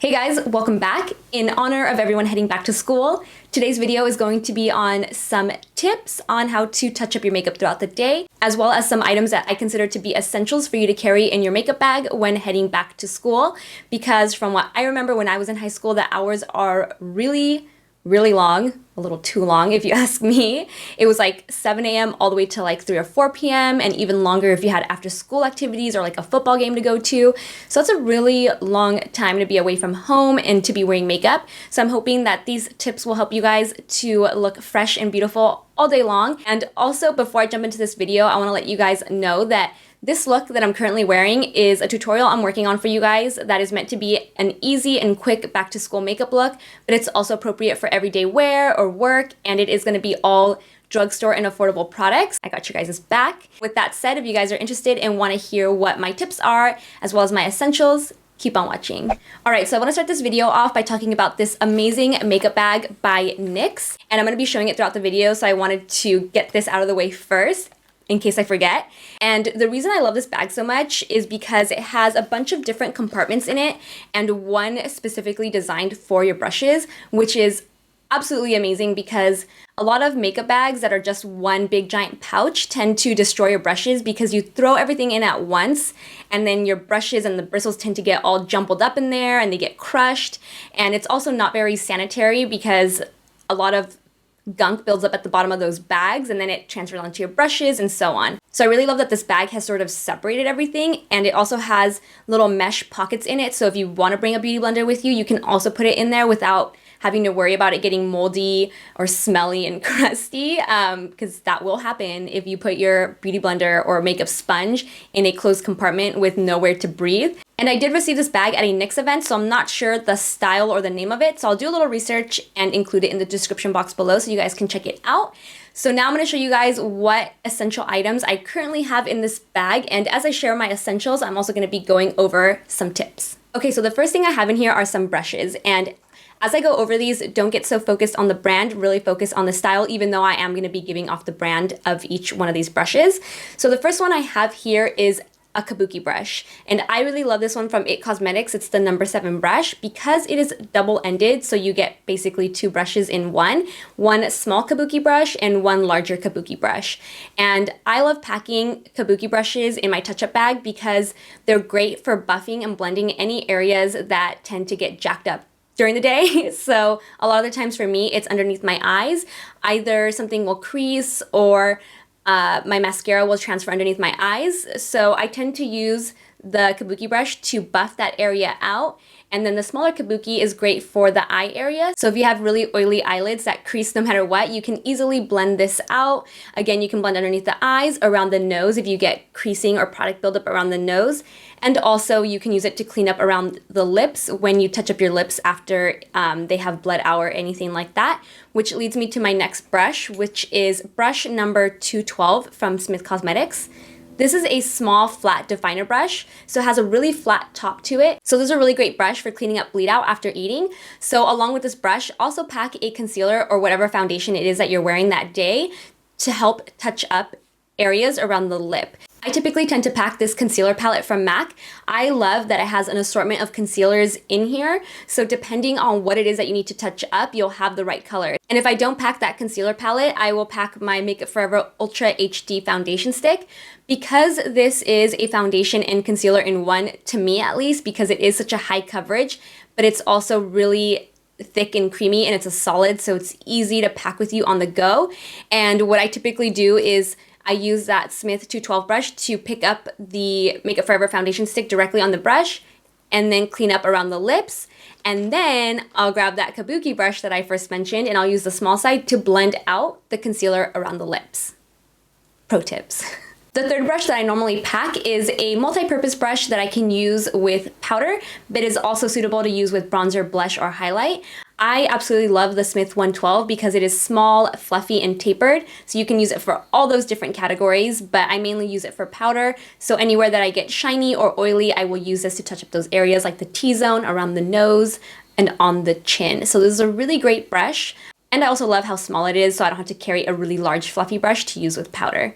Hey guys, welcome back. In honor of everyone heading back to school, today's video is going to be on some tips on how to touch up your makeup throughout the day, as well as some items that I consider to be essentials for you to carry in your makeup bag when heading back to school. Because from what I remember when I was in high school, the hours are really long, a little too long if you ask me. It was like 7 a.m. all the way to like 3 or 4 p.m. and even longer if you had after school activities or like a football game to go to. So it's a really long time to be away from home and to be wearing makeup. So I'm hoping that these tips will help you guys to look fresh and beautiful all day long. And also, before I jump into this video, I want to let you guys know that this look that I'm currently wearing is a tutorial I'm working on for you guys that is meant to be an easy and quick back to school makeup look, but it's also appropriate for everyday wear or work, and it is going to be all drugstore and affordable products. I got you guys' back. With that said, if you guys are interested and want to hear what my tips are, as well as my essentials, keep on watching. All right, so I want to start this video off by talking about this amazing makeup bag by NYX, and I'm going to be showing it throughout the video, so I wanted to get this out of the way first, in case I forget. And the reason I love this bag so much is because it has a bunch of different compartments in it and one specifically designed for your brushes, which is absolutely amazing because a lot of makeup bags that are just one big giant pouch tend to destroy your brushes because you throw everything in at once and then your brushes and the bristles tend to get all jumbled up in there and they get crushed. And it's also not very sanitary because a lot of gunk builds up at the bottom of those bags and then it transfers onto your brushes and so on. So I really love that this bag has sort of separated everything, and it also has little mesh pockets in it. So if you want to bring a beauty blender with you, you can also put it in there without having to worry about it getting moldy or smelly and crusty, because that will happen if you put your beauty blender or makeup sponge in a closed compartment with nowhere to breathe. And I did receive this bag at a NYX event, so I'm not sure the style or the name of it. So I'll do a little research and include it in the description box below so you guys can check it out. So now I'm going to show you guys what essential items I currently have in this bag. And as I share my essentials, I'm also going to be going over some tips. Okay, so the first thing I have in here are some brushes. And as I go over these, don't get so focused on the brand, really focus on the style, even though I am going to be giving off the brand of each one of these brushes. So the first one I have here is a Kabuki brush, and I really love this one from IT Cosmetics. It's the number 7 brush because it is double-ended, so you get basically 2 brushes in one small Kabuki brush and one larger Kabuki brush. And I love packing Kabuki brushes in my touch-up bag because they're great for buffing and blending any areas that tend to get jacked up during the day. So a lot of the times for me, it's underneath my eyes. Either something will crease or my mascara will transfer underneath my eyes. So I tend to use the Kabuki brush to buff that area out. And then the smaller Kabuki is great for the eye area. So if you have really oily eyelids that crease no matter what, you can easily blend this out. Again, you can blend underneath the eyes, around the nose if you get creasing or product buildup around the nose. And also you can use it to clean up around the lips when you touch up your lips after they have bled out or anything like that. Which leads me to my next brush, which is brush number 212 from Smith Cosmetics. This is a small flat definer brush, so it has a really flat top to it. So this is a really great brush for cleaning up bleed out after eating. So along with this brush, also pack a concealer or whatever foundation it is that you're wearing that day to help touch up areas around the lip. I typically tend to pack this concealer palette from MAC. I love that it has an assortment of concealers in here. So depending on what it is that you need to touch up, you'll have the right color. And if I don't pack that concealer palette, I will pack my Makeup Forever Ultra HD foundation stick. Because this is a foundation and concealer in one, to me at least, because it is such a high coverage, but it's also really thick and creamy and it's a solid, so it's easy to pack with you on the go. And what I typically do is I use that Smith 212 brush to pick up the Makeup Forever foundation stick directly on the brush and then clean up around the lips. And then I'll grab that Kabuki brush that I first mentioned and I'll use the small side to blend out the concealer around the lips. Pro tips. The third brush that I normally pack is a multi-purpose brush that I can use with powder, but is also suitable to use with bronzer, blush, or highlight. I absolutely love the Smith 112 because it is small, fluffy, and tapered, so you can use it for all those different categories, but I mainly use it for powder. So anywhere that I get shiny or oily, I will use this to touch up those areas like the T-zone, around the nose, and on the chin. So this is a really great brush, and I also love how small it is, so I don't have to carry a really large fluffy brush to use with powder.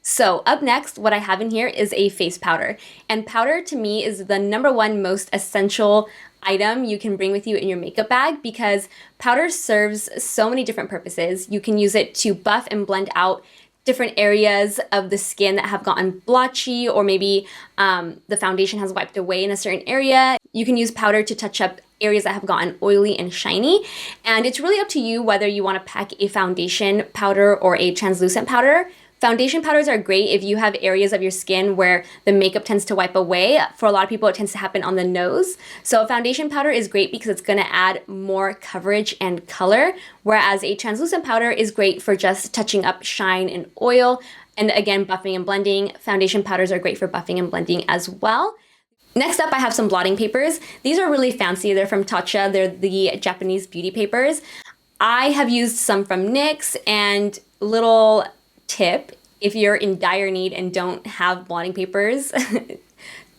So up next, what I have in here is a face powder. And powder to me is the number 1 most essential item you can bring with you in your makeup bag because powder serves so many different purposes. You can use it to buff and blend out different areas of the skin that have gotten blotchy, or maybe the foundation has wiped away in a certain area. You can use powder to touch up areas that have gotten oily and shiny. And it's really up to you whether you want to pack a foundation powder or a translucent powder. Foundation powders are great if you have areas of your skin where the makeup tends to wipe away. For a lot of people, it tends to happen on the nose. So a foundation powder is great because it's going to add more coverage and color, whereas a translucent powder is great for just touching up shine and oil. And again, buffing and blending. Foundation powders are great for buffing and blending as well. Next up, I have some blotting papers. These are really fancy. They're from Tatcha. They're the Japanese beauty papers. I have used some from NYX, and little tip, if you're in dire need and don't have blotting papers,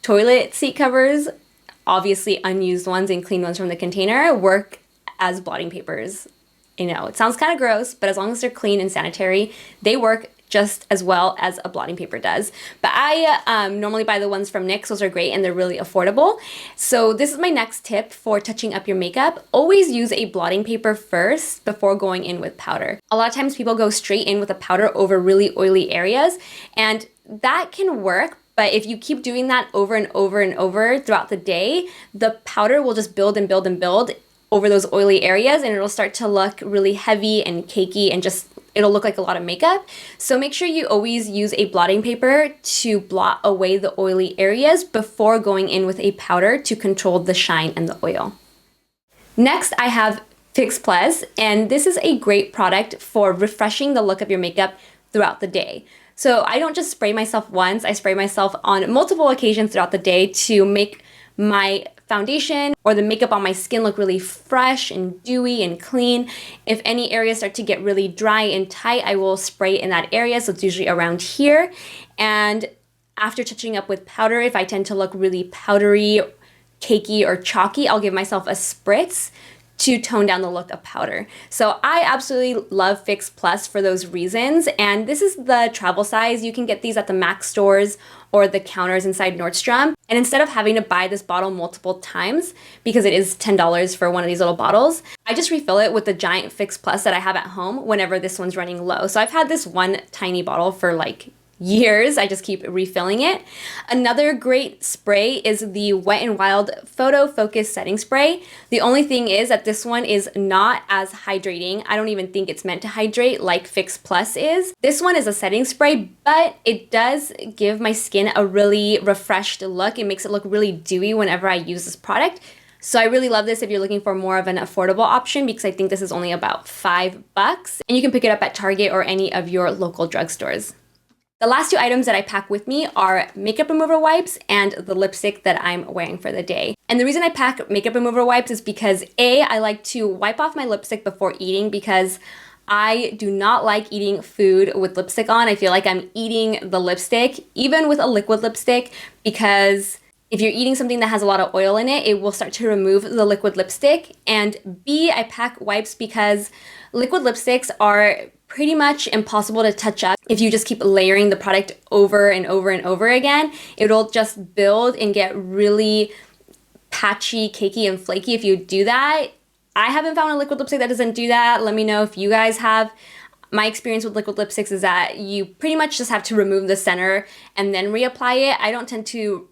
toilet seat covers, obviously unused ones and clean ones from the container, work as blotting papers. You know, it sounds kind of gross, but as long as they're clean and sanitary, they work just as well as a blotting paper does. But I normally buy the ones from NYX. Those are great and they're really affordable. So this is my next tip for touching up your makeup. Always use a blotting paper first before going in with powder. A lot of times people go straight in with a powder over really oily areas, and that can work. But if you keep doing that over and over and over throughout the day, the powder will just build and build and build over those oily areas, and it'll start to look really heavy and cakey and just it'll look like a lot of makeup. So make sure you always use a blotting paper to blot away the oily areas before going in with a powder to control the shine and the oil. Next, I have Fix Plus, and this is a great product for refreshing the look of your makeup throughout the day. So I don't just spray myself once, I spray myself on multiple occasions throughout the day to make my foundation or the makeup on my skin look really fresh and dewy and clean. If any areas start to get really dry and tight, I will spray in that area. So it's usually around here. And after touching up with powder, if I tend to look really powdery, cakey, or chalky, I'll give myself a spritz to tone down the look of powder. So I absolutely love Fix Plus for those reasons. And this is the travel size. You can get these at the MAC stores or the counters inside Nordstrom. And instead of having to buy this bottle multiple times, because it is $10 for one of these little bottles, I just refill it with the giant Fix Plus that I have at home whenever this one's running low. So I've had this one tiny bottle for like years. I just keep refilling it. Another great spray is the Wet n Wild PHOTOFOCUS setting spray. The only thing is that this one is not as hydrating. I don't even think it's meant to hydrate like Fix Plus is. This one is a setting spray, but it does give my skin a really refreshed look. It makes it look really dewy whenever I use this product. So I really love this if you're looking for more of an affordable option, because I think this is only about $5 and you can pick it up at Target or any of your local drugstores. The last two items that I pack with me are makeup remover wipes and the lipstick that I'm wearing for the day. And the reason I pack makeup remover wipes is because A, I like to wipe off my lipstick before eating, because I do not like eating food with lipstick on. I feel like I'm eating the lipstick, even with a liquid lipstick, because if you're eating something that has a lot of oil in it, it will start to remove the liquid lipstick. And B, I pack wipes because liquid lipsticks are pretty much impossible to touch up. If you just keep layering the product over and over and over again, it'll just build and get really patchy, cakey, and flaky if you do that. I haven't found a liquid lipstick that doesn't do that. Let me know if you guys have. My experience with liquid lipsticks is that you pretty much just have to remove the center and then reapply it. I don't tend to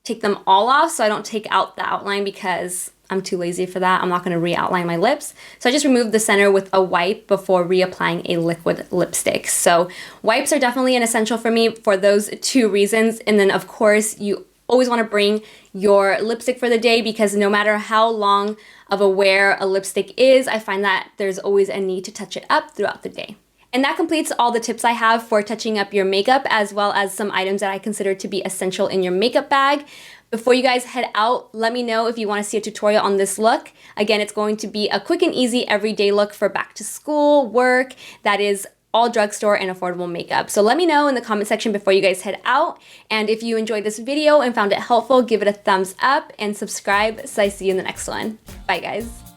take them all off, so I don't take out the outline because I'm too lazy for that. I'm not going to re-outline my lips. So I just remove the center with a wipe before reapplying a liquid lipstick. So wipes are definitely an essential for me for those two reasons. And then of course, you always want to bring your lipstick for the day, because no matter how long of a wear a lipstick is, I find that there's always a need to touch it up throughout the day. And that completes all the tips I have for touching up your makeup, as well as some items that I consider to be essential in your makeup bag. Before you guys head out, let me know if you want to see a tutorial on this look. Again, it's going to be a quick and easy everyday look for back to school, work, that is all drugstore and affordable makeup. So let me know in the comment section before you guys head out. And if you enjoyed this video and found it helpful, give it a thumbs up and subscribe so I see you in the next one. Bye guys.